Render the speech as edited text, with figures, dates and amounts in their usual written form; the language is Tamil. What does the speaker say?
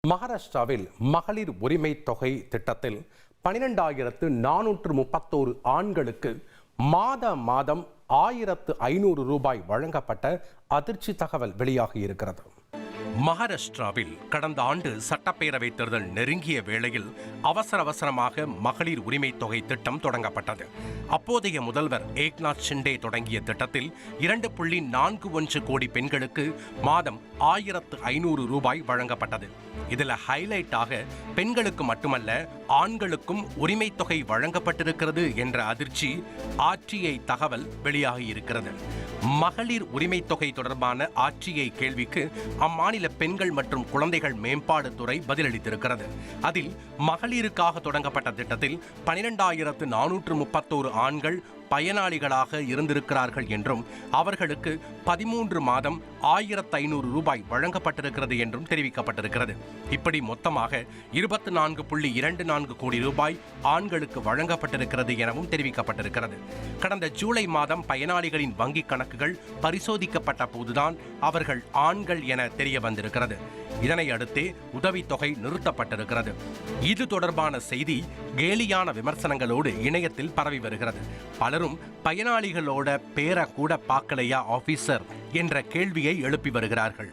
மகாராஷ்டிராவில் மகளிர் உரிமை தொகை திட்டத்தில் 12,431 ஆண்களுக்கு மாதம் 1,500 ரூபாய் வழங்கப்பட்ட அதிர்ச்சி தகவல் வெளியாகி இருக்கிறது. மகாராஷ்டிராவில் கடந்த ஆண்டு சட்டப்பேரவை தேர்தல் நெருங்கிய வேளையில் அவசரமாக மகளிர் உரிமை தொகை திட்டம் தொடங்கப்பட்டது. அப்போதைய முதல்வர் ஏக்நாத் ஷிண்டே தொடங்கிய திட்டத்தில் 2.41 கோடி பெண்களுக்கு மாதம் 1,500 ரூபாய் வழங்கப்பட்டது. இதில் ஹைலைட்டாக பெண்களுக்கு மட்டுமல்ல ஆண்களுக்கும் உரிமை தொகை வழங்கப்பட்டிருக்கிறது என்ற அதிர்ச்சி ஆர்டிஐ தகவல் வெளியாகியிருக்கிறது. மகளிர் உரிமை தொகை தொடர்பான ஆர்டிஐ கேள்விக்கு அம்மாநில பெண்கள் மற்றும் குழந்தைகள் மேம்பாடு துறை பதிலளித்திருக்கிறது. அதில் மகளிருக்காக தொடங்கப்பட்ட திட்டத்தில் 12,431 ஆண்கள் பயனாளிகளாக இருந்திருக்கிறார்கள் என்றும் அவர்களுக்கு 13 மாதம் 1,500 ரூபாய் வழங்கப்பட்டிருக்கிறது என்றும் தெரிவிக்கப்பட்டிருக்கிறது. இப்படி மொத்தமாக 24.24 கோடி ரூபாய் ஆண்களுக்கு வழங்கப்பட்டிருக்கிறது எனவும் தெரிவிக்கப்பட்டிருக்கிறது. கடந்த ஜூலை மாதம் பயனாளிகளின் வங்கிக் கணக்குகள் பரிசோதிக்கப்பட்ட போதுதான் அவர்கள் ஆண்கள் என தெரிய வந்திருக்கிறது. இதனை அடுத்தே உதவித்தொகை நிறுத்தப்பட்டிருக்கிறது. இது தொடர்பான செய்தி கேலியான விமர்சனங்களோடு இணையத்தில் பரவி வருகிறது. பலரும் பயனாளிகளோட பேரை கூட பார்க்கலையா ஆபீசர் என்ற கேள்வியை எழுப்பி வருகிறார்கள்.